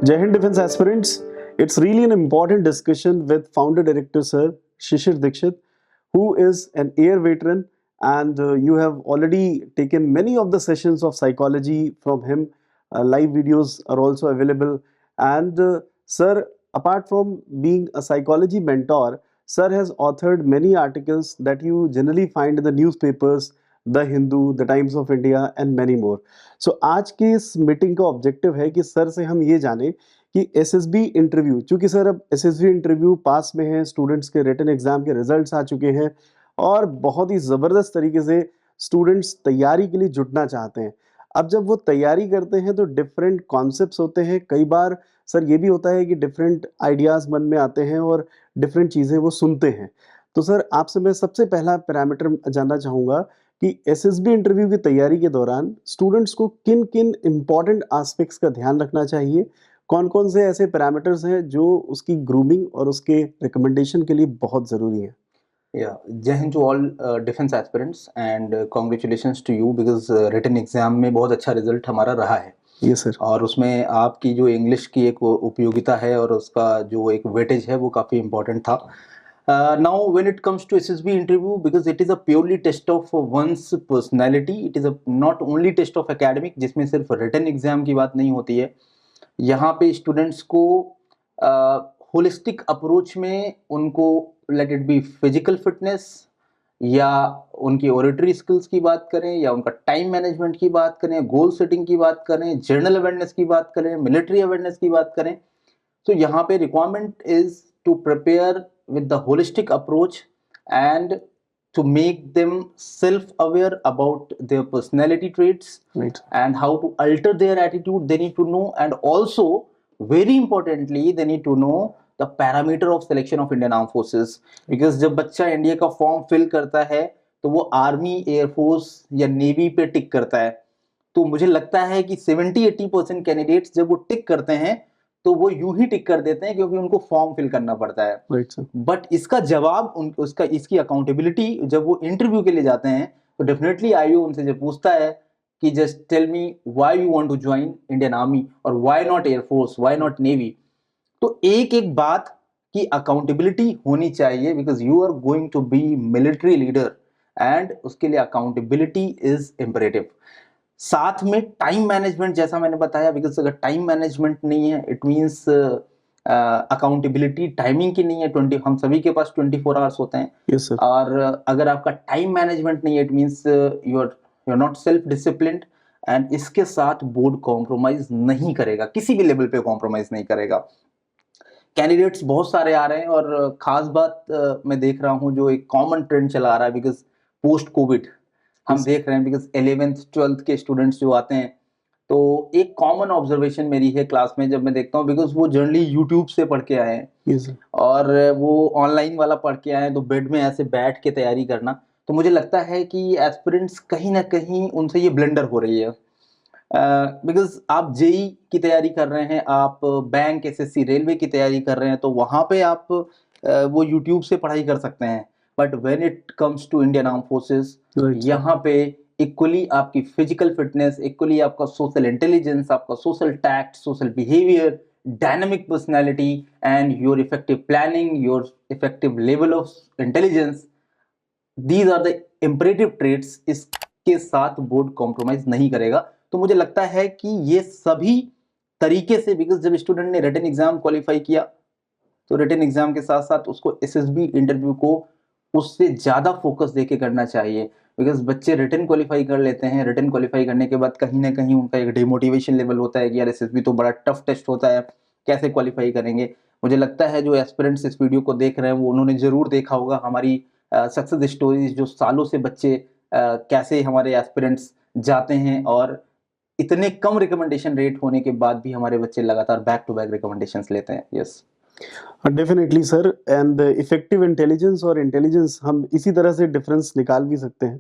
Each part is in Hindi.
Jai Hind Defense Aspirants. It's really an important discussion with founder director Sir Shishir Dikshit, who is an air veteran, and you have already taken many of the sessions of psychology from him. Live videos are also available. And Sir, apart from being a psychology mentor, Sir has authored many articles that you generally find in the newspapers, The Hindu, The Times of India, and many more. सो आज की इस मीटिंग का ऑब्जेक्टिव है कि सर से हम ये जाने कि एसएसबी इंटरव्यू, चूंकि सर अब एसएसबी इंटरव्यू पास में है, स्टूडेंट्स के रिटन एग्जाम के रिजल्ट्स आ चुके हैं और बहुत ही ज़बरदस्त तरीके से स्टूडेंट्स तैयारी के लिए जुटना चाहते हैं। अब जब वो तैयारी करते हैं तो डिफरेंट कॉन्सेप्ट्स होते हैं, कई बार सर ये भी होता है कि डिफरेंट आइडियाज़ मन में आते हैं और डिफरेंट चीज़ें वो सुनते हैं। तो सर आपसे मैं सबसे पहला पैरामीटर जानना चाहूँगा कि एसएसबी इंटरव्यू की तैयारी के दौरान स्टूडेंट्स को किन-किन इम्पोर्टेंट एस्पेक्ट्स का ध्यान रखना चाहिए? कौन-कौन से ऐसे पैरामीटर्स हैं जो उसकी ग्रूमिंग और उसके रिकमेंडेशन के लिए बहुत ज़रूरी हैं? Yeah, जय Hind to all defence aspirants and congratulations to you because written exam में बहुत अच्छा रिजल्ट हमारा रहा है। Yes sir. और उसमें आपकी जो इंग्लिश की एक उपयोगिता है और उसका जो एक वेटेज है वो काफ़ी इंपॉर्टेंट था। Now when it comes to SSB interview, because it is a purely test of one's personality, it is a not only test of academic, जिसमें सिर्फ रिटन एग्जाम की बात नहीं होती है। यहाँ पे स्टूडेंट्स को होलिस्टिक अप्रोच में उनको let it be physical fitness या उनकी ओरेटरी स्किल्स की बात करें या उनका टाइम मैनेजमेंट की बात करें, गोल सेटिंग की बात करें, जर्नल अवेयरनेस की बात करें, मिलिट्री अवेयरनेस की बात करें, तो यहाँ पे requirement is to prepare with the holistic approach and to make them self-aware about their personality traits, Right. and how to alter their attitude they need to know, and also very importantly they need to know the parameter of selection of Indian Armed Forces, because जब बच्चा इंडिया का फॉर्म फिल करता है तो वो आर्मी, एयरफोर्स या नेवी पे टिक करता है। तो मुझे लगता है कि 70-80% कैंडिडेट्स जब वो टिक करते हैं तो वो यूं ही टिक कर देते हैं क्योंकि उनको फॉर्म फिल करना पड़ता है। Right sir. बट इसका जवाब उसका इसकी अकाउंटेबिलिटी जब वो इंटरव्यू के लिए जाते हैं तो डेफिनेटली आईओ उनसे जब पूछता है कि just tell me why you want to join Indian army और why not air force, why not navy, तो एक एक बात की अकाउंटेबिलिटी होनी चाहिए, because you are going to be military leader and उसके लिए अकाउंटेबिलिटी इज इम्परेटिव। साथ में टाइम मैनेजमेंट, जैसा मैंने बताया, बिकॉज अगर टाइम मैनेजमेंट नहीं है इट मीन्स अकाउंटेबिलिटी टाइमिंग की नहीं है। 20 हम सभी के पास 24 आवर्स होते हैं। Yes sir. और अगर आपका टाइम मैनेजमेंट नहीं है it means you are not self disciplined, and इसके साथ बोर्ड कॉम्प्रोमाइज नहीं करेगा, किसी भी लेवल पे कॉम्प्रोमाइज नहीं करेगा। कैंडिडेट्स बहुत सारे आ रहे हैं और खास बात मैं देख रहा हूँ जो एक कॉमन ट्रेंड चला आ रहा है, बिकॉज पोस्ट कोविड हम देख रहे हैं, बिकॉज 11th 12th के स्टूडेंट्स जो आते हैं तो एक कॉमन ऑब्जर्वेशन मेरी है क्लास में जब मैं देखता हूँ, बिकॉज वो जनरली यूट्यूब से पढ़ के आए हैं। Yes sir. और वो ऑनलाइन वाला पढ़ के आए हैं तो बेड में ऐसे बैठ के तैयारी करना, तो मुझे लगता है कि एस्पिरेंट्स कहीं ना कहीं उनसे ये ब्लेंडर हो रही है। बिकॉज आप जेई की तैयारी कर रहे हैं, आप बैंक, एसएससी, रेलवे की तैयारी कर रहे हैं, तो वहाँ पे आप वो यूट्यूब से पढ़ाई कर सकते हैं। But when it comes to Indian arm forces, यहाँ पे इक्वली आपकी फिजिकल फिटनेस, इक्वली आपका सोशल इंटेलिजेंस, आपका social tact, social behaviour, dynamic personality and your effective planning, your effective level of intelligence, these are the imperative traits. इसके साथ बोर्ड कॉम्प्रोमाइज नहीं करेगा। तो मुझे लगता है कि ये सभी तरीके से, बिकॉज जब स्टूडेंट ने रिटन एग्जाम क्वालिफाई किया तो रिटन एग्जाम के साथ साथ उसको एसएसबी इंटरव्यू को उससे ज्यादा फोकस देके करना चाहिए, बिकॉज बच्चे रिटन क्वालिफाई कर लेते हैं, रिटन क्वालिफाई करने के बाद कहीं ना कहीं उनका एक डिमोटिवेशन लेवल होता है कि यार एसएसबी तो बड़ा टफ टेस्ट होता है, कैसे क्वालिफाई करेंगे। मुझे लगता है जो एस्पिरेंट्स इस वीडियो को देख रहे हैं वो उन्होंने जरूर देखा होगा हमारी सक्सेस स्टोरीज, जो सालों से बच्चे कैसे हमारे एस्पिरेंट्स जाते हैं और इतने कम रिकमेंडेशन रेट होने के बाद भी हमारे बच्चे लगातार बैक टू बैक रिकमेंडेशंस लेते हैं। Yes definitely sir. And effective intelligence और इंटेलिजेंस हम इसी तरह से डिफरेंस निकाल भी सकते हैं।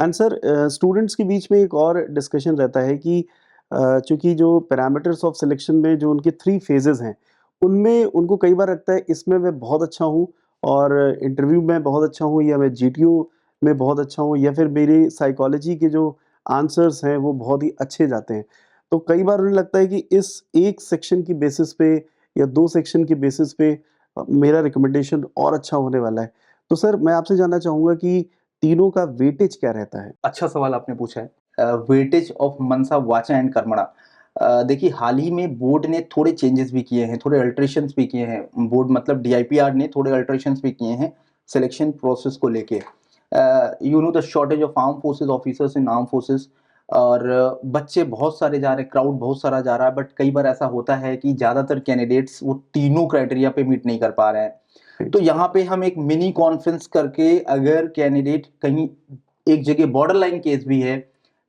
एंड सर स्टूडेंट्स के बीच में एक और डिस्कशन रहता है कि चूंकि जो पैरामीटर्स ऑफ सिलेक्शन में जो उनके 3 फेजेस हैं उनमें उनको कई बार लगता है इसमें मैं बहुत अच्छा हूँ और इंटरव्यू में बहुत अच्छा हूँ, या मैं जीटीओ में बहुत अच्छा हूँ, या फिर मेरी साइकोलॉजी के जो आंसर्स हैं वो बहुत ही अच्छे जाते हैं। तो कई बार उन्हें लगता है कि इस एक सेक्शन की बेसिस पे या 2 सेक्शन की बेसिस पे मेरा रिकमेंडेशन और अच्छा होने वाला है। तो सर मैं आपसे जानना चाहूँगा कि तीनों का वेटेज क्या रहता है? अच्छा सवाल आपने पूछा है। वेटेज ऑफ मनसा वाचा एंड कर्मणा। देखिए हाल ही में बोर्ड ने थोड़े चेंजेस भी किए हैं, थोड़े अल्टरेशंस भी किए हैं। बोर्ड मतलब डीआईपीआर ने थोड़े अल्टरेशंस भी किए हैं सिलेक्शन प्रोसेस को लेके। You know the shortage of arm forces officers in arm forces, और बच्चे बहुत सारे जा रहे हैं, क्राउड बहुत सारा जा रहा है, बट कई बार ऐसा होता है कि ज़्यादातर कैंडिडेट्स वो तीनों क्राइटेरिया पे मीट नहीं कर पा रहे हैं। तो यहाँ पे हम एक मिनी कॉन्फ्रेंस करके, अगर कैंडिडेट कहीं एक जगह बॉर्डर लाइन केस भी है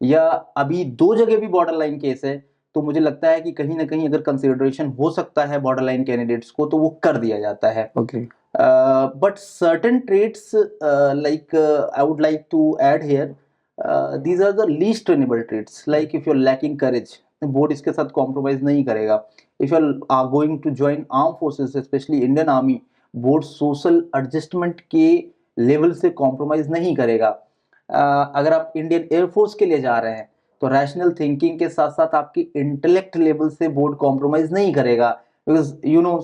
या अभी 2 जगह भी बॉर्डर लाइन केस है, तो मुझे लगता है कि कहीं न कहीं अगर कंसिडरेशन हो सकता है बॉर्डर लाइन कैंडिडेट्स को, तो वो कर दिया जाता है। Okay, But certain traits, like, I would like to add here, these are the least trainable traits. Like if you're lacking courage, board इसके साथ कॉम्प्रोमाइज नहीं करेगा। If you are going to join armed forces, especially Indian Army, board social adjustment के लेवल से कॉम्प्रोमाइज नहीं करेगा। अगर आप इंडियन एयरफोर्स के लिए जा रहे हैं, तो रैशनल थिंकिंग के साथ साथ आपकी इंटेलेक्ट लेवल से बोर्ड कॉम्प्रोमाइज नहीं करेगा। Because you know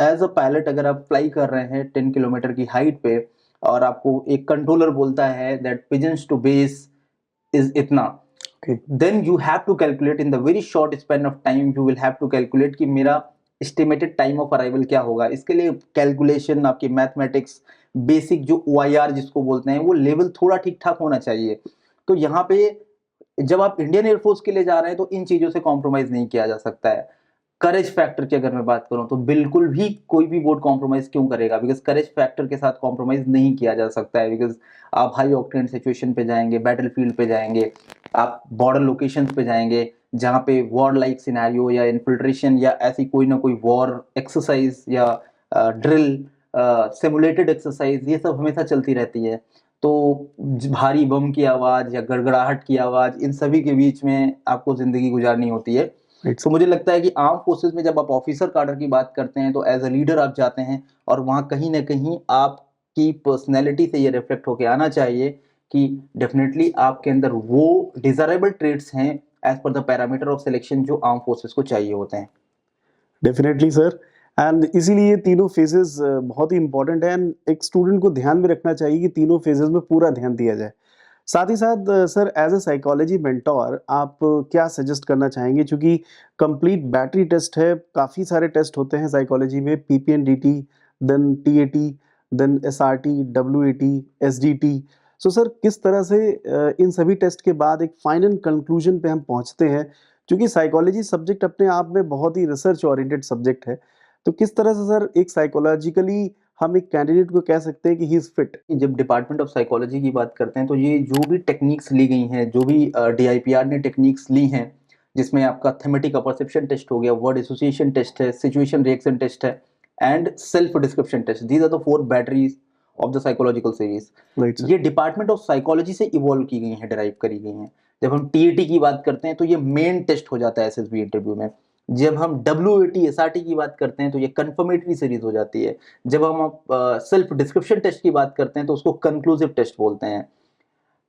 as a pilot अगर आप फ्लाई कर रहे हैं 10 किलोमीटर की हाइट पे, और आपको एक कंट्रोलर बोलता है that pigeons to base is इतना, okay, then you have to calculate in the very short span of time, you will have to calculate कि मेरा estimated time of arrival क्या होगा। इसके लिए कैलकुलेशन, आपकी मैथमेटिक्स, बेसिक जो OIR जिसको बोलते हैं, वो लेवल थोड़ा ठीक ठाक होना चाहिए। तो यहाँ पे जब आप इंडियन एयरफोर्स के लिए जा रहे हैं, तो इन चीजों से कॉम्प्रोमाइज नहीं किया जा सकता है। करेज फैक्टर की अगर मैं बात करूं, तो बिल्कुल भी कोई भी बोर्ड कॉम्प्रोमाइज क्यों करेगा, बिकॉज करेज फैक्टर के साथ कॉम्प्रोमाइज नहीं किया जा सकता है। बिकॉज आप हाई ऑक्टेन सिचुएशन पे जाएंगे, बैटल फील्ड पे जाएंगे, आप बॉर्डर लोकेशंस पे जाएंगे जहाँ पे वॉर लाइक सिनेरियो या इन्फिल्ट्रेशन या ऐसी कोई ना कोई वॉर एक्सरसाइज या ड्रिल, सिमुलेटेड एक्सरसाइज, ये सब हमेशा चलती रहती है। तो भारी बम की आवाज या गड़गड़ाहट की आवाज, इन सभी के बीच में आपको जिंदगी गुजारनी होती है। तो मुझे लगता है कि आर्म फोर्सेस में जब आप ऑफिसर कार्डर की बात करते हैं, तो एज अ लीडर आप जाते हैं, और वहां कहीं ना कहीं आपकी पर्सनैलिटी से ये रिफ्लेक्ट होके आना चाहिए कि डेफिनेटली आपके अंदर वो डिजायरेबल ट्रेड्स हैं as per the parameter of selection जो आर्म फोर्सेस को चाहिए होते हैं। Definitely sir. एंड इसीलिए ये तीनों फेजेस बहुत ही इंपॉर्टेंट है एंड एक स्टूडेंट को ध्यान में रखना चाहिए कि तीनों फेजेस में पूरा ध्यान दिया जाए। साथ ही साथ sir as a psychology mentor आप क्या सजेस्ट करना चाहेंगे? क्योंकि कंप्लीट बैटरी टेस्ट है, काफ़ी सारे टेस्ट होते हैं साइकोलॉजी में, PPNDT, then TAT, then SRT, WAT, SDT. So sir किस तरह से इन सभी टेस्ट के बाद एक फाइनल कंक्लूजन पे हम पहुंचते हैं? क्योंकि साइकोलॉजी सब्जेक्ट अपने आप में बहुत ही रिसर्च ओरिएंटेड सब्जेक्ट है, तो किस तरह से सर एक साइकोलॉजिकली हम एक कैंडिडेट को कह सकते हैं कि ही इज फिट? जब डिपार्टमेंट ऑफ साइकोलॉजी की बात करते हैं, तो ये जो भी टेक्निक्स ली गई हैं, जो भी डीआईपीआर ने टेक्निक्स ली हैं, जिसमें आपका थेमेटिक परसेप्शन टेस्ट हो गया, वर्ड एसोसिएशन टेस्ट है, सिचुएशन रिएक्शन टेस्ट है, and self description test, these are the 4 batteries of the psychological series. Right sir. ये डिपार्टमेंट ऑफ साइकोलॉजी से इवॉल्व की गई हैं, डिराइव करी गई हैं। जब हम टीएटी की बात करते हैं, तो ये मेन टेस्ट हो जाता है एसएसबी इंटरव्यू में। जब हम डब्ल्यूएटी एसआरटी की बात करते हैं, तो ये कंफर्मेटरी सीरीज हो जाती है। जब हम सेल्फ डिस्क्रिप्शन टेस्ट की बात करते हैं, तो उसको कंक्लूसिव टेस्ट बोलते हैं।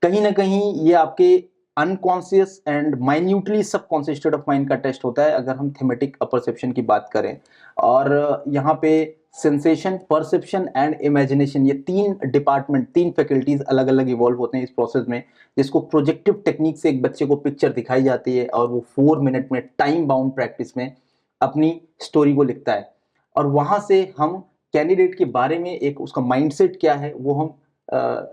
कहीं ना कहीं ये आपके unconscious and minutely subconscious state of mind का टेस्ट होता है, अगर हम थेमेटिक परसेप्शन की बात करें। और यहाँ पे सेंसेशन, परसेप्शन एंड इमेजिनेशन, ये 3 डिपार्टमेंट, 3 फैकल्टीज अलग अलग इवॉल्व होते हैं इस प्रोसेस में, जिसको प्रोजेक्टिव टेक्निक से एक बच्चे को पिक्चर दिखाई जाती है, और वो 4 मिनट में टाइम बाउंड प्रैक्टिस में अपनी स्टोरी को लिखता है। और वहां से हम कैंडिडेट के बारे में एक उसका माइंडसेट क्या है, वो हम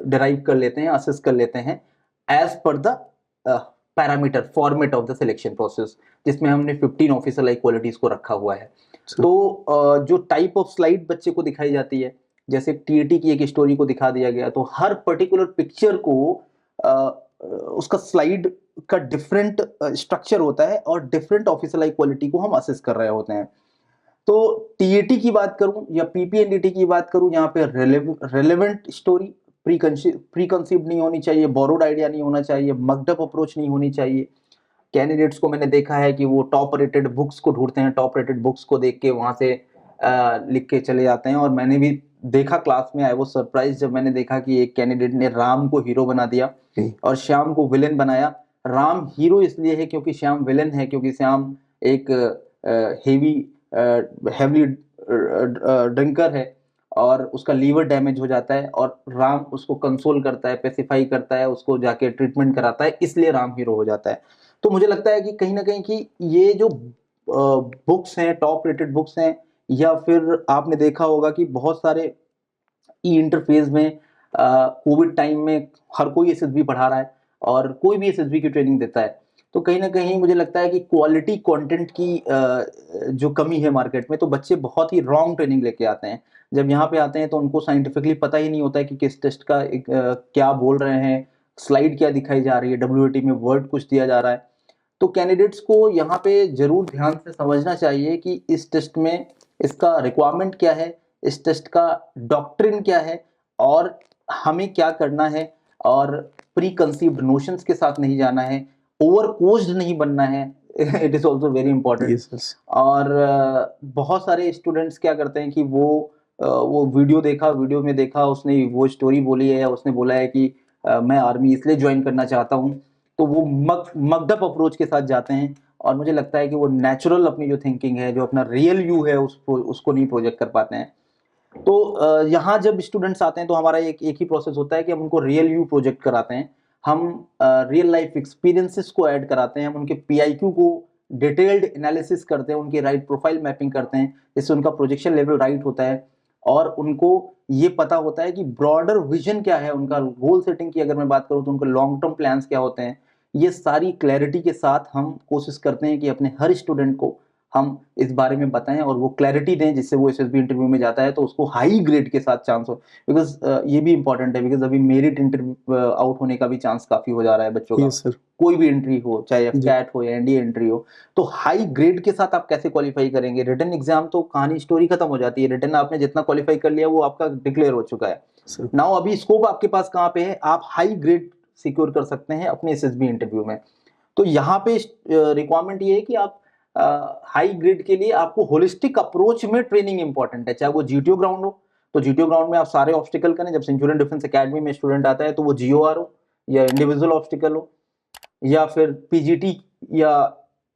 डिराइव कर लेते हैं, असेस कर लेते हैं as per the parameter format of the selection process, जिसमें हमने 15 ऑफिसर लाइक क्वालिटीज को रखा हुआ है। तो जो टाइप ऑफ स्लाइड बच्चे को दिखाई जाती है, जैसे टीएटी की एक स्टोरी को दिखा दिया गया, तो हर पर्टिकुलर पिक्चर को उसका स्लाइड का डिफरेंट स्ट्रक्चर होता है, और डिफरेंट ऑफिसर लाइक क्वालिटी को हम असेस कर रहे होते हैं। तो टीएटी की बात करूं या पीपीएनडीटी की बात करूं, यहाँ पे रेलेवेंट स्टोरी, प्रीकंसीव्ड नहीं होनी चाहिए, बोरोड आइडिया नहीं होना चाहिए, मकडअप अप्रोच नहीं होनी चाहिए। कैंडिडेट्स को मैंने देखा है कि वो टॉप रेटेड बुक्स को ढूंढते हैं, टॉप रेटेड बुक्स को देख के वहां से लिख के चले जाते हैं। और मैंने भी देखा क्लास में, आई वाज सरप्राइज जब मैंने देखा कि एक कैंडिडेट ने राम को हीरो बना दिया और श्याम को विलेन बनाया, राम हीरो इसलिए है क्योंकि श्याम विलन है, क्योंकि श्याम एक हेवली ड्रिंकर है और उसका लीवर डैमेज हो जाता है और राम उसको कंसोल करता है, पेसिफाई करता है, उसको जाके ट्रीटमेंट कराता है, इसलिए राम हीरो हो जाता है। तो मुझे लगता है कि कहीं ना कहीं कि ये जो बुक्स हैं, टॉप रेटेड बुक्स हैं, या फिर आपने देखा होगा कि बहुत सारे ई इंटरफेस में कोविड टाइम में हर कोई एसएसबी पढ़ा रहा है और कोई भी एसएसबी की ट्रेनिंग देता है। तो कहीं ना कहीं मुझे लगता है कि क्वालिटी कंटेंट की जो कमी है मार्केट में, तो बच्चे बहुत ही रॉन्ग ट्रेनिंग लेके आते हैं। जब यहाँ पे आते हैं तो उनको साइंटिफिकली पता ही नहीं होता है कि किस टेस्ट का क्या बोल रहे हैं, स्लाइड क्या दिखाई जा रही है, डब्ल्यूएटी में वर्ड कुछ दिया जा रहा है। तो कैंडिडेट्स को यहाँ पे जरूर ध्यान से समझना चाहिए कि इस टेस्ट में इसका रिक्वायरमेंट क्या है, इस टेस्ट का डॉक्ट्रिन क्या है और हमें क्या करना है, और प्री कंसीव्ड नोशंस के साथ नहीं जाना है, ओवर कोच्ड नहीं बनना है। It is also very important. Yes, yes. और बहुत सारे स्टूडेंट्स क्या करते हैं कि वो वीडियो देखा, वीडियो में देखा, उसने वो स्टोरी बोली है या उसने बोला है कि मैं आर्मी इसलिए ज्वाइन करना चाहता हूँ, तो वो मगडअप अप्रोच के साथ जाते हैं और मुझे लगता है कि वो नेचुरल अपनी जो थिंकिंग है, जो अपना रियल यू है, उसको नहीं प्रोजेक्ट कर पाते हैं। तो यहाँ जब स्टूडेंट्स आते हैं तो हमारा एक ही प्रोसेस होता है कि हम उनको रियल यू प्रोजेक्ट कराते हैं, हम रियल लाइफ एक्सपीरियंसेस को ऐड कराते हैं, हम उनके पीआईक्यू को डिटेल्ड एनालिसिस करते हैं, उनकी राइट प्रोफाइल मैपिंग करते हैं, जिससे उनका प्रोजेक्शन लेवल राइट होता है और उनको ये पता होता है कि ब्रॉडर विजन क्या है, उनका गोल सेटिंग की अगर मैं बात करूँ तो उनके लॉन्ग टर्म प्लान्स क्या होते हैं। ये सारी क्लैरिटी के साथ हम कोशिश करते हैं कि अपने हर स्टूडेंट को हम इस बारे में बताएं और वो क्लैरिटी दें, जिससे वो एसएसबी इंटरव्यू में जाता है तो उसको हाई ग्रेड के साथ चांस हो। बिकॉज ये भी इंपॉर्टेंट है, बिकॉज अभी मेरिट इंटरव्यू आउट होने का भी चांस काफी हो जा रहा है बच्चों का। Yes, sir. कोई भी एंट्री हो, चाहे जी. कैट हो या एनडीए एंट्री हो, तो हाई ग्रेड के साथ आप कैसे क्वालिफाई करेंगे? रिटन एग्जाम तो कहानी स्टोरी खत्म हो जाती है, रिटन आपने जितना क्वालिफाई कर लिया वो आपका डिक्लेयर हो चुका है। Sir. नाउ अभी स्कोप आपके पास कहाँ पे है, आप हाई ग्रेड सिक्योर कर सकते हैं अपने एसएसबी इंटरव्यू में। तो यहाँ पे रिक्वायरमेंट ये है कि आप हाई ग्रेड के लिए आपको होलिस्टिक अप्रोच में ट्रेनिंग इंपॉर्टेंट है, चाहे वो जीटीओ ग्राउंड हो तो जीटीओ ग्राउंड में आप सारे ऑब्स्टिकल करें। जब सेंचुरियन डिफेंस एकेडमी में स्टूडेंट आता है तो वो जीओआर हो या इंडिविजुअल ऑब्स्टिकल हो या फिर पीजीटी या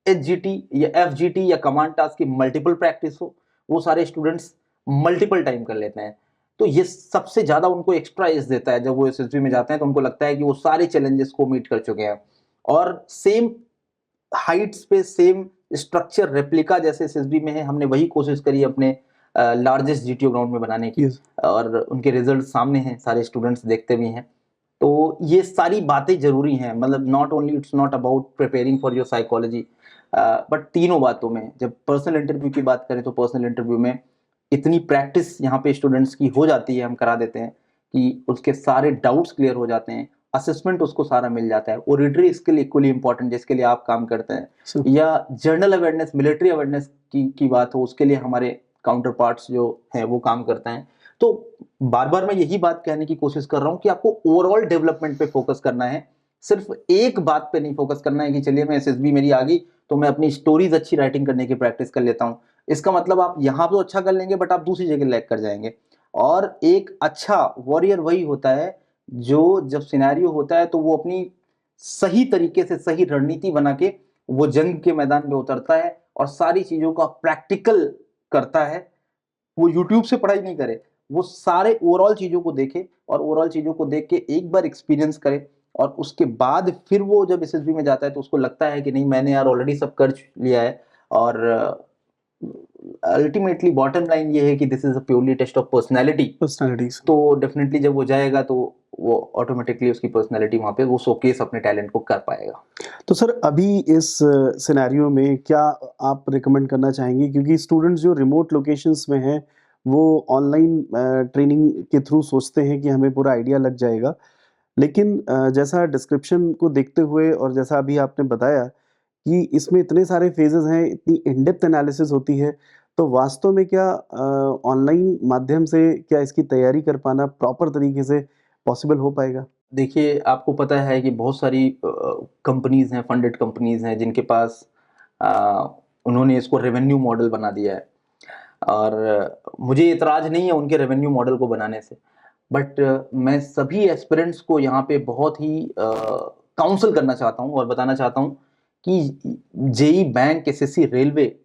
एचजीटी या एफजीटी या कमांड टास्क की मल्टीपल प्रैक्टिस हो, वो सारे स्टूडेंट्स मल्टीपल टाइम कर लेते हैं। तो ये सबसे ज्यादा उनको एक्स्ट्रा एज देता है। जब वो एसएसबी में जाते हैं तो उनको लगता है कि वो सारे चैलेंजेस को मीट कर चुके हैं और सेम हाइट्स पे सेम स्ट्रक्चर रेप्लिका जैसे एसएसबी में है, हमने वही कोशिश करी अपने लार्जेस्ट जीटीओ ग्राउंड में बनाने की। Yes. और उनके रिजल्ट सामने हैं, सारे स्टूडेंट्स देखते भी हैं। तो ये सारी बातें जरूरी हैं, मतलब not only it's not about preparing for your psychology, but तीनों बातों में। जब पर्सनल इंटरव्यू की बात करें तो पर्सनल इंटरव्यू में इतनी प्रैक्टिस यहाँ पे स्टूडेंट्स की हो जाती है, हम करा देते हैं कि उसके सारे डाउट्स क्लियर हो जाते हैं, असेसमेंट उसको सारा मिल जाता है। ओरिटरी स्किल इक्वली इंपॉर्टेंट जिसके लिए आप काम करते हैं, Sir. या जनरल अवेयरनेस, मिलिट्री अवेयरनेस की बात हो, उसके लिए हमारे काउंटर पार्ट्स जो हैं वो काम करते हैं। तो बार बार मैं यही बात कहने की कोशिश कर रहा हूँ कि आपको ओवरऑल डेवलपमेंट पे फोकस करना है, सिर्फ एक बात पे नहीं फोकस करना है कि चलिए मैं एसएसबी मेरी आ गई तो मैं अपनी स्टोरीज अच्छी राइटिंग करने की प्रैक्टिस कर लेता हूँ। इसका मतलब आप यहाँ तो अच्छा कर लेंगे बट आप दूसरी जगह लैग कर जाएंगे। और एक अच्छा वॉरियर वही होता है जो जब सिनेरियो होता है तो वो अपनी सही तरीके से सही रणनीति बना के वो जंग के मैदान में उतरता है और सारी चीजों का प्रैक्टिकल करता है। वो यूट्यूब से पढ़ाई नहीं करे, वो सारे ओवरऑल चीजों को देखे और ओवरऑल चीजों को देख के एक बार एक्सपीरियंस करे और उसके बाद फिर वो जब एसएसबी में जाता है तो उसको लगता है कि नहीं मैंने यार ऑलरेडी सब कर लिया है। और अल्टीमेटली बॉटम लाइन ये है कि this is a purely test of personality. Personalities. तो डेफिनेटली जब वो जाएगा तो वो ऑटोमेटिकली उसकी पर्सनैलिटी वहां पे वो शोकेस अपने टैलेंट को कर पाएगा। तो सर अभी इस सिनेरियो में क्या आप रिकमेंड करना चाहेंगे, क्योंकि स्टूडेंट्स जो रिमोट लोकेशंस में हैं वो ऑनलाइन ट्रेनिंग के थ्रू सोचते हैं कि हमें पूरा आइडिया लग जाएगा, लेकिन जैसा डिस्क्रिप्शन को देखते हुए और जैसा अभी आपने बताया कि इसमें इतने सारे फेजेस हैं, इतनी इन डेप्थ एनालिसिस होती है, तो वास्तव में क्या ऑनलाइन माध्यम से क्या इसकी तैयारी कर पाना प्रॉपर तरीके से पॉसिबल हो पाएगा? देखिए आपको पता है कि बहुत सारी कंपनीज हैं, फंडेड कंपनीज हैं जिनके पास उन्होंने इसको रेवेन्यू मॉडल बना दिया है। और मुझे इतराज नहीं है उनके रेवेन्यू मॉडल को बनाने से, बट मैं सभी एस्पिरेंट्स को यहाँ पे बहुत ही काउंसल करना चाहता हूँ और बताना चाहता हूँ कि जेई, बैंक, एसएससी, रेलवे,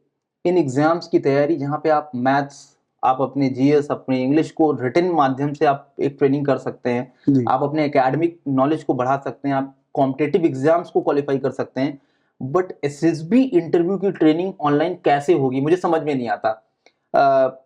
इन एग्जाम्स की तैयारी जहाँ पे आप मैथ्स, आप अपने जीएस, अपने इंग्लिश को रिटन माध्यम से आप एक ट्रेनिंग कर सकते हैं, जी आप अपने एकेडमिक नॉलेज को बढ़ा सकते हैं, आप कॉम्पिटिटिव एग्जाम्स को क्वालिफाई कर सकते हैं, बट एसएसबी इंटरव्यू की ट्रेनिंग ऑनलाइन कैसे होगी मुझे समझ में नहीं आता।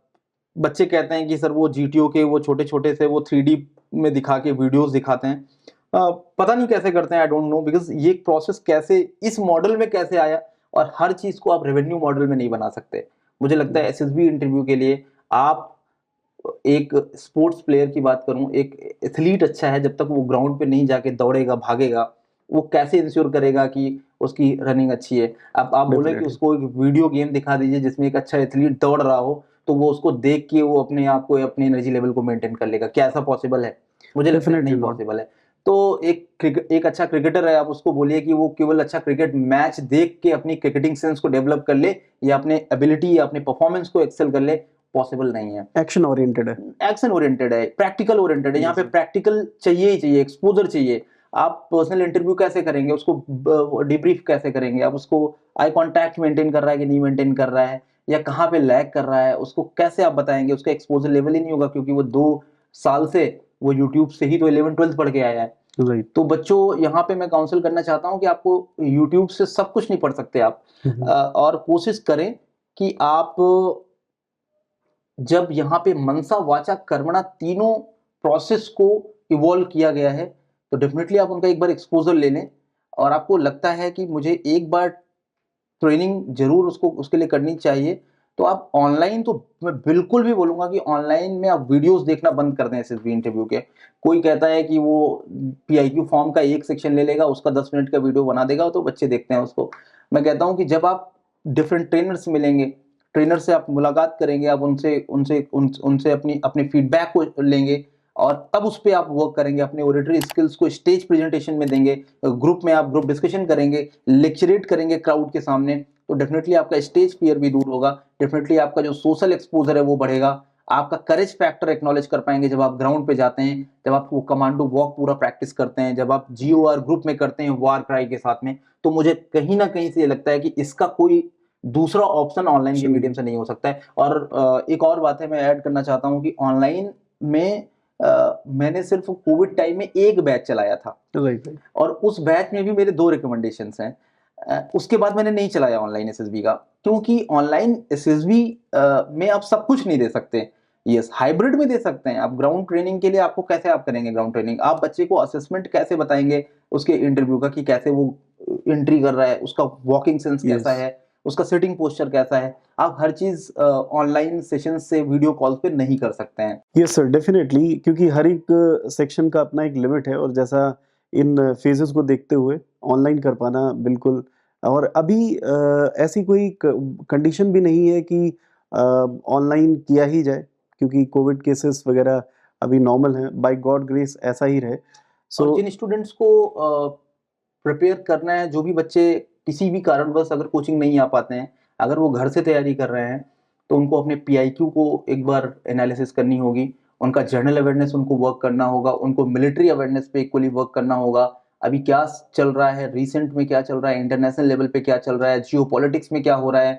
बच्चे कहते हैं कि सर वो जीटीओ के वो छोटे छोटे से वो 3D में दिखा के वीडियोस दिखाते हैं, पता नहीं कैसे करते हैं, आई डोंट नो, बिकॉज ये प्रोसेस कैसे इस मॉडल में कैसे आया, और हर चीज को आप रेवेन्यू मॉडल में नहीं बना सकते। मुझे लगता है एसएसबी इंटरव्यू के लिए आप, एक स्पोर्ट्स प्लेयर की बात करूं, एक एथलीट अच्छा है जब तक वो ग्राउंड पे नहीं जाके दौड़ेगा भागेगा, वो कैसे इंश्योर करेगा कि उसकी रनिंग अच्छी है। अब आप बोले कि डेफिनेटली उसको एक वीडियो गेम दिखा दीजिए जिसमें एक अच्छा एथलीट दौड़ रहा हो, तो वो उसको देख के वो अपने आप को, अपने एनर्जी लेवल को मेंटेन कर लेगा, क्या ऐसा पॉसिबल है? मुझे लगता है डेफिनेटली नहीं नॉट। पॉसिबल है। तो एक अच्छा क्रिकेटर है, आप उसको बोलिए कि वो केवल अच्छा क्रिकेट मैच देख के अपनी क्रिकेटिंग सेंस को डेवलप कर ले, या अपने एबिलिटी या अपने परफॉर्मेंस को एक्सेल कर ले, पॉसिबल नहीं है। एक्शन ओरिएंटेड है। एक्शन ओरिएंटेड है, प्रैक्टिकल ओरिएंटेड है, यहाँ पे Yes, प्रैक्टिकल चाहिए ही चाहिए, एक्सपोजर चाहिए। आप पर्सनल इंटरव्यू कैसे करेंगे, उसको डिब्रीफ कैसे करेंगे, आप उसको आई कांटेक्ट मेंटेन कर रहा है कि नहीं मेंटेन कर रहा है, या कहाँ पे लैग कर रहा है, उसको कैसे आप बताएंगे? उसका एक्सपोजर लेवल ही नहीं होगा, क्योंकि वो 2 साल से वो यूट्यूब से ही तो 11th-12th पढ़ के आया है। राइट। तो बच्चों, यहाँ पे मैं काउंसिल करना चाहता हूँ कि आपको यूट्यूब से सब कुछ नहीं पढ़ सकते आप, और कोशिश करें कि आप, जब यहाँ पे मनसा वाचा कर्मणा तीनों प्रोसेस को इवॉल्व किया गया है, तो डेफिनेटली आप उनका एक बार एक्सपोजर ले लें, और आपको लगता है कि मुझे एक बार ट्रेनिंग जरूर उसको उसके लिए करनी चाहिए, तो आप ऑनलाइन, तो मैं बिल्कुल भी बोलूंगा कि ऑनलाइन में आप वीडियोस देखना बंद कर दें एसएसबी इंटरव्यू के। कोई कहता है कि वो पीआईक्यू फॉर्म का एक सेक्शन ले लेगा, उसका 10 मिनट का वीडियो बना देगा, तो बच्चे देखते हैं उसको। मैं कहता हूं कि जब आप डिफरेंट ट्रेनर से मिलेंगे, ट्रेनर से आप मुलाकात करेंगे, आप उनसे अपनी अपने फीडबैक को लेंगे, और तब उस पर आप वर्क करेंगे, अपने ओरेटरी स्किल्स को स्टेज प्रेजेंटेशन में देंगे, ग्रुप में आप ग्रुप डिस्कशन करेंगे, लेक्चरेट करेंगे क्राउड के सामने, तो डेफिनेटली आपका स्टेज फियर भी दूर होगा, डेफिनेटली आपका जो सोशल एक्सपोजर है वो बढ़ेगा, आपका करेज फैक्टर एक्नॉलेज कर पाएंगे जब आप ग्राउंड पे जाते हैं, जब आप वो कमांडो वॉक पूरा प्रैक्टिस करते हैं, जब आप जीओआर ग्रुप में करते हैं वार क्राई के साथ में। तो मुझे कहीं ना कहीं से ये लगता है कि इसका कोई दूसरा ऑप्शन ऑनलाइन के मीडियम से नहीं हो सकता है। और एक और बात है, मैं ऐड करना चाहता हूँ कि ऑनलाइन में मैंने सिर्फ कोविड टाइम में एक बैच चलाया था, राइट। और उस बैच में भी मेरे 2 रिकमेंडेशंस हैं। उसके बाद मैंने नहीं चलाया ऑनलाइन एसएसबी का, क्योंकि ऑनलाइन एसएसबी में आप सब कुछ नहीं दे सकते। यस, हाइब्रिड में दे सकते हैं आप। ग्राउंड ट्रेनिंग के लिए आपको कैसे आप करेंगे ग्राउंड ट्रेनिंग? आप बच्चे को असेसमेंट कैसे बताएंगे उसके इंटरव्यू का, कि कैसे वो एंट्री कर रहा है, उसका वॉकिंग सेंस कैसा यस। है, उसका सिटिंग पोस्चर कैसा है। आप हर चीज ऑनलाइन सेशन से, वीडियो कॉल पे नहीं कर सकते हैं। यस सर, डेफिनेटली, क्योंकि हर एक सेक्शन का अपना एक लिमिट है, और जैसा इन फेजेस को देखते हुए ऑनलाइन कर पाना बिल्कुल। और अभी ऐसी कोई कंडीशन भी नहीं है कि ऑनलाइन किया ही जाए, क्योंकि कोविड केसेस वगैरह अभी नॉर्मल हैं, बाय गॉड ग्रेस ऐसा ही रहे। और सो जिन स्टूडेंट्स को प्रिपेयर करना है, जो भी बच्चे किसी भी कारणवश अगर कोचिंग नहीं आ पाते हैं, अगर वो घर से तैयारी कर रहे हैं, तो उनको अपने पीआईक्यू को एक बार एनालिसिस करनी होगी, उनका जनरल अवेयरनेस उनको वर्क करना होगा, उनको मिलिट्री अवेयरनेस पे इक्वली वर्क करना होगा। अभी क्या चल रहा है, रिसेंट में क्या चल रहा है, इंटरनेशनल लेवल पे क्या चल रहा है, जियो पॉलिटिक्स में क्या हो रहा है,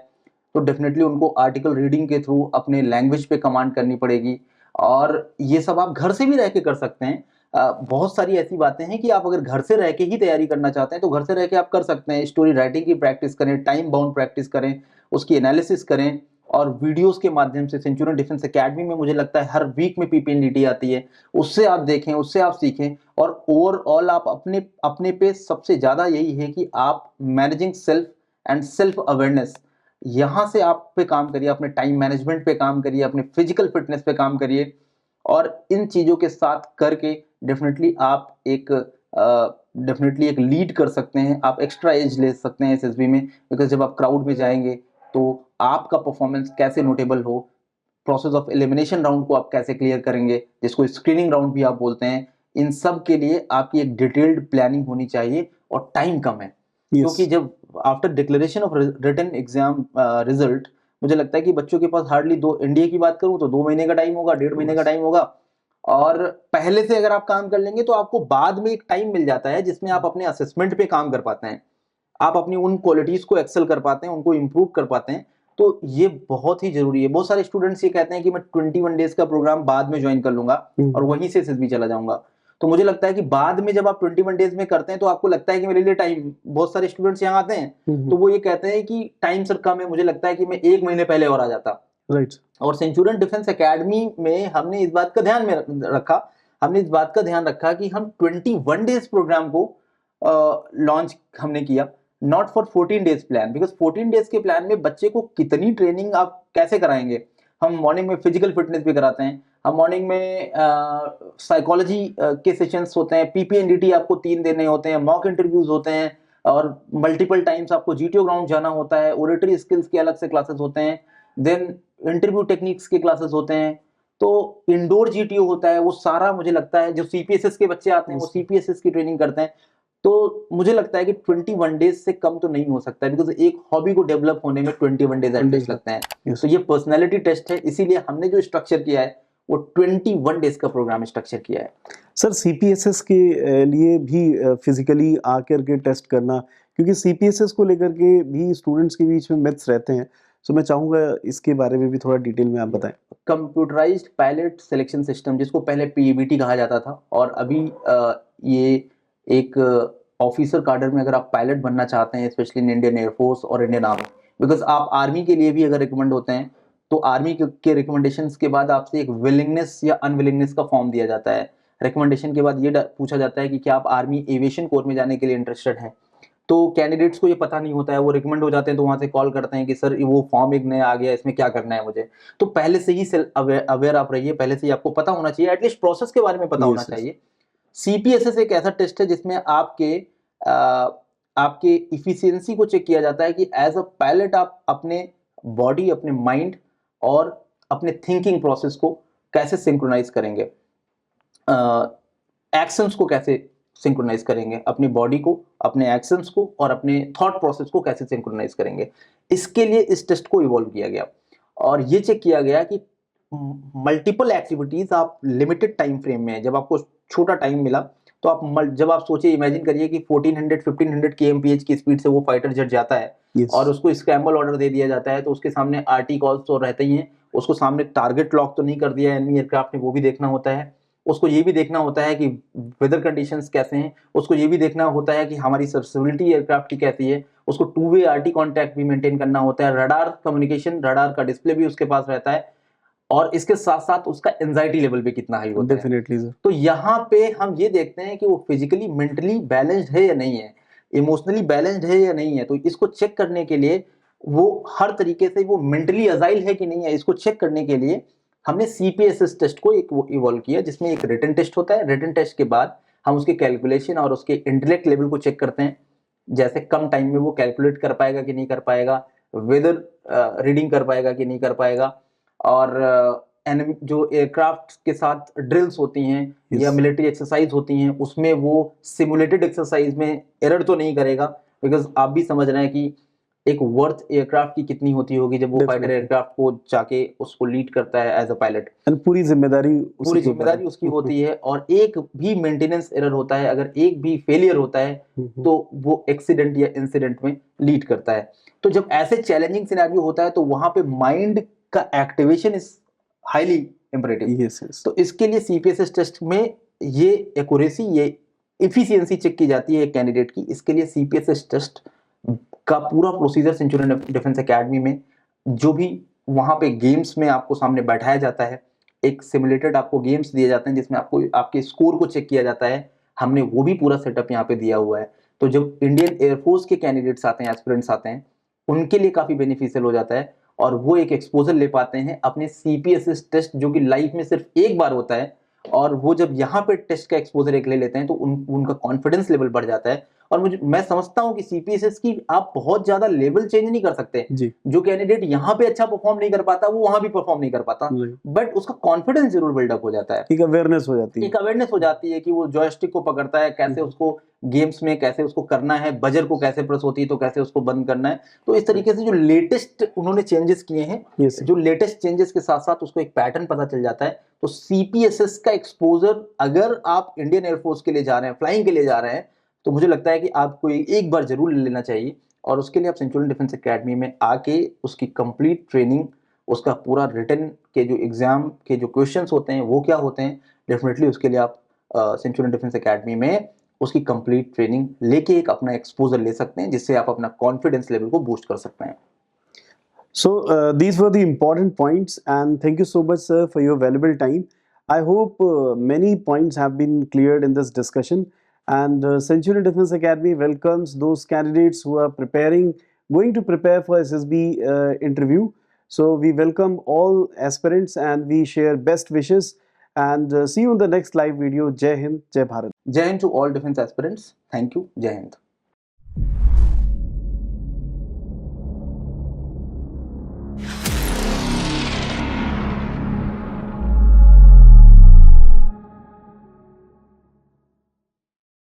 तो डेफिनेटली उनको आर्टिकल रीडिंग के थ्रू अपने लैंग्वेज पे कमांड करनी पड़ेगी। और ये सब आप घर से भी रह के कर सकते हैं। बहुत सारी ऐसी बातें हैं कि आप अगर घर से रह के ही तैयारी करना चाहते हैं, तो घर से रह के आप कर सकते हैं। स्टोरी राइटिंग की प्रैक्टिस करें, टाइम बाउंड प्रैक्टिस करें, उसकी एनालिसिस करें, और वीडियोस के माध्यम से सेंचुरियन डिफेंस एकेडमी में मुझे लगता है हर वीक में पीपीएनडीटी आती है, उससे आप देखें, उससे आप सीखें। और ओवरऑल आप अपने अपने पे सबसे ज्यादा यही है कि आप managing self and self awareness, यहाँ से आप पे काम करिए, अपने टाइम मैनेजमेंट पे काम करिए, अपने फिजिकल फिटनेस पे काम करिए, और इन चीजों के साथ करके डेफिनेटली आप एक लीड कर सकते हैं, आप एक्स्ट्रा एज ले सकते हैं एसएसबी में। बिकॉज जब आप क्राउड में जाएंगे, तो आपका परफॉर्मेंस कैसे नोटेबल हो, प्रोसेस ऑफ एलिमिनेशन राउंड को आप कैसे क्लियर करेंगे, जिसको स्क्रीनिंग राउंड भी आप बोलते हैं, इन सब के लिए आपकी एक डिटेल्ड प्लानिंग होनी चाहिए, और टाइम कम है। क्योंकि यस। जब after declaration of written exam result, मुझे लगता है कि बच्चों के पास हार्डली 2, एनडीए की बात करूं तो 2 महीने का टाइम होगा, 1.5 महीने का टाइम होगा, और पहले से अगर आप काम कर लेंगे तो आपको बाद में एक टाइम मिल जाता है जिसमें आप अपने असेसमेंट पे काम कर पाते हैं, आप अपनी उन क्वालिटीज को एक्सेल कर पाते हैं, उनको इंप्रूव कर पाते हैं। तो ये बहुत ही जरूरी है। बहुत सारे स्टूडेंट्स ये कहते हैं कि मैं 21 डेज का प्रोग्राम बाद में ज्वाइन कर लूंगा और वहीं से एसएसबी चला जाऊंगा। तो मुझे लगता है कि बाद में जब आप 21 डेज में करते हैं तो आपको लगता है कि मेरे लिए टाइम, बहुत सारे स्टूडेंट्स यहाँ आते हैं तो वो ये कहते हैं कि टाइम सर कम है, मुझे लगता है कि मैं 1 महीने पहले और आ जाता। राइट। और सेंचुरियन डिफेंस एकेडमी में हमने इस बात का ध्यान में रखा, हमने इस बात का ध्यान रखा कि हम 21 डेज प्रोग्राम को लॉन्च हमने किया, not for 14 days plan, because 14 days के प्लान में बच्चे को कितनी ट्रेनिंग आप कैसे कराएंगे। हम मॉर्निंग में फिजिकल फिटनेस भी कराते हैं, हम मॉर्निंग में साइकोलॉजी के सेशंस होते हैं, पीपीएनडीटी आपको 3 देने होते हैं, मॉक इंटरव्यूज होते हैं और मल्टीपल टाइम्स आपको जीटीओ ग्राउंड जाना होता है, ओरेटरी स्किल्स के अलग से क्लासेस होते हैं, देन इंटरव्यू टेक्निक्स के क्लासेस होते हैं, तो इंडोर जीटीओ होता है। वो सारा मुझे लगता है जो सीपीएसएस के बच्चे आते हैं वो सीपीएसएस की ट्रेनिंग करते हैं। तो मुझे लगता है कि 21 डेज से कम तो नहीं हो सकता है, बिकॉज एक हॉबी को डेवलप होने में 21 डेज एटलीस्ट लगते हैं। तो ये पर्सनैलिटी टेस्ट है, इसीलिए हमने जो स्ट्रक्चर किया है वो 21 डेज का प्रोग्राम स्ट्रक्चर किया है। सर सीपीएसएस के लिए भी फिजिकली आकर के टेस्ट करना, क्योंकि सीपीएसएस को लेकर के भी स्टूडेंट्स के बीच में मिथ्स रहते हैं, तो मैं चाहूंगा इसके बारे में भी थोड़ा डिटेल में आप बताएं। कंप्यूटराइज्ड पायलट सिलेक्शन सिस्टम, जिसको पहले पीईबीटी कहा जाता था, और अभी ये एक ऑफिसर कार्डर में अगर आप पायलट बनना चाहते हैं, स्पेशली इन इंडियन एयरफोर्स और इंडियन आर्मी, बिकॉज आप आर्मी के लिए भी अगर रिकमेंड होते हैं तो आर्मी के रिकमेंडेशंस के बाद आपसे एक विलिंगनेस या अनविलिंगनेस का फॉर्म दिया जाता है। रिकमेंडेशन के बाद ये पूछा जाता है कि क्या आप आर्मी एविएशन कोर में जाने के लिए इंटरेस्टेड हैं। तो कैंडिडेट्स को ये पता नहीं होता है, वो रिकमेंड हो जाते हैं तो वहां से कॉल करते हैं कि सर वो फॉर्म एक नया आ गया, इसमें क्या करना है मुझे। तो पहले से ही अवेयर आप रहिए, पहले से ही आपको पता होना चाहिए, एटलीस्ट प्रोसेस के बारे में पता होना चाहिए। सीपीएसएस एक ऐसा टेस्ट है जिसमें आपके इफिशियंसी को चेक किया जाता है कि एज अ पायलट आप अपने बॉडी, अपने माइंड और अपने थिंकिंग प्रोसेस को कैसे सिंक्रोनाइज करेंगे, एक्शंस को कैसे सिंक्रोनाइज करेंगे, अपनी बॉडी को, अपने एक्शंस को और अपने थॉट प्रोसेस को कैसे सिंक्रोनाइज करेंगे। इसके लिए इस टेस्ट को इवॉल्व किया गया और ये चेक किया गया कि मल्टीपल एक्टिविटीज आप लिमिटेड टाइम फ्रेम में, जब आपको छोटा टाइम मिला तो आप जब आप सोचिए, इमेजिन करिए कि 1400-1500 kmph की स्पीड से वो फाइटर जेट जाता है और उसको स्क्रैम्बल ऑर्डर दे दिया जाता है, तो उसके सामने आरटी कॉल्स तो रहते ही हैं, उसको सामने टारगेट लॉक तो नहीं कर दिया एनिमी एयरक्राफ्ट ने, वो भी देखना होता है। उसको ये भी देखना होता है कि वेदर कंडीशंस कैसे हैं, उसको ये भी देखना होता है कि हमारी सर्विसिबिलिटी एयरक्राफ्ट की कैसी है, उसको 2 वे आरटी कॉन्टैक्ट भी मेंटेन करना होता है, रडार कम्युनिकेशन, रडार का डिस्प्ले भी उसके पास रहता है, और इसके साथ साथ उसका एंजाइटी लेवल भी कितना हाई होता है। Definitely sir. तो यहाँ पे हम ये देखते हैं कि वो फिजिकली मेंटली बैलेंस्ड है या नहीं है, इमोशनली बैलेंस्ड है या नहीं है। तो इसको चेक करने के लिए वो हर तरीके से वो मेंटली अजाइल है कि नहीं है, इसको चेक करने के लिए हमने सीपीएसएस टेस्ट को एक इवॉल्व किया, जिसमें एक रिटन टेस्ट होता है। रिटन टेस्ट के बाद हम उसके कैलकुलेशन और उसके इंटेलेक्ट लेवल को चेक करते हैं, जैसे कम टाइम में वो कैलकुलेट कर पाएगा कि नहीं कर पाएगा, वेदर रीडिंग कर पाएगा कि नहीं कर पाएगा, और जो एयरक्राफ्ट के साथ ड्रिल्स होती हैं या मिलिट्री एक्सरसाइज होती हैं उसमें वो सिमुलेटेड एक्सरसाइज में एरर तो नहीं करेगा, बिकॉज आप भी समझ रहे हैं कि एक वर्थ एयरक्राफ्ट की कितनी होती होगी जब वो फाइटर एयरक्राफ्ट को जाके उसको लीड करता है एज अ पायलट, पूरी जिम्मेदारी उसकी होती है। और एक भी मेंटेनेंस एरर होता है, अगर एक भी फेलियर होता है तो वो एक्सीडेंट या इंसिडेंट में लीड करता है। तो जब ऐसे चैलेंजिंग सिनेरियो होता है तो वहां पे माइंड का एक्टिवेशन इज हाईली इंपरेटिव। तो इसके लिए सीपीएसएस टेस्ट में ये एक्यूरेसी, ये इफिशियंसी चेक की जाती है एक कैंडिडेट की। इसके लिए सीपीएसएस टेस्ट का पूरा प्रोसीजर सेंचुरियन डिफेंस एकेडमी में, जो भी वहां पे गेम्स में आपको सामने बैठाया जाता है, एक सिमुलेटेड आपको गेम्स दिए जाते हैं जिसमें आपको आपके स्कोर को चेक किया जाता है, हमने वो भी पूरा सेटअप यहाँ पे दिया हुआ है। तो जब इंडियन एयरफोर्स के कैंडिडेट्स आते हैं, एस्पिरेंट्स आते हैं, उनके लिए काफी बेनिफिशियल हो जाता है और वो एक एक्सपोजर ले पाते हैं अपने सीपीएसएस टेस्ट, जो कि लाइफ में सिर्फ एक बार होता है, और वो जब यहाँ पे टेस्ट का एक्सपोजर एक ले लेते हैं तो उनका कॉन्फिडेंस लेवल बढ़ जाता है और मैं समझता हूं कि सीपीएसएस की आप बहुत ज्यादा लेवल चेंज नहीं कर सकते। जी जो कैंडिडेट यहाँ पे अच्छा परफॉर्म नहीं कर पाता वो वहां भी परफॉर्म नहीं कर पाता, जी, बट उसका कॉन्फिडेंस जरूर बिल्डअप हो जाता है, एक अवेयरनेस हो जाती है। एक अवेयरनेस हो जाती है कि वो जॉयस्टिक को पकड़ता है कैसे, उसको गेम्स में कैसे उसको करना है, बजर को कैसे प्रेस होती है तो कैसे उसको बंद करना है। तो इस तरीके से जो लेटेस्ट उन्होंने चेंजेस किए हैं, Yes, sir. जो लेटेस्ट चेंजेस के साथ साथ उसको एक पैटर्न पता चल जाता है। तो सीपीएसएस का एक्सपोजर अगर आप इंडियन एयरफोर्स के लिए जा रहे हैं, फ्लाइंग के लिए जा रहे हैं, तो मुझे लगता है कि आपको एक बार जरूर ले लेना चाहिए। और उसके लिए आप सेंचुरियन डिफेंस एकेडमी में आके उसकी कंप्लीट ट्रेनिंग, उसका पूरा रिटन के जो एग्जाम के जो क्वेश्चंस होते हैं वो क्या होते हैं, डेफिनेटली उसके लिए आप सेंचुरियन डिफेंस एकेडमी में उसकी कंप्लीट ट्रेनिंग लेके एक अपना एक्सपोजर ले सकते हैं, जिससे आप अपना कॉन्फिडेंस लेवल को बूस्ट कर सकते हैं। So these were the important points, and thank you so much, sir, for your valuable time. I hope many points have been cleared in this discussion. And Centurion Defense Academy welcomes those candidates who are going to prepare for SSB interview. So we welcome all aspirants and we share best wishes. And see you in the next live video. Jai Hind, Jai Bharat. जय Hind to all defence aspirants, thank you, जय हिंद।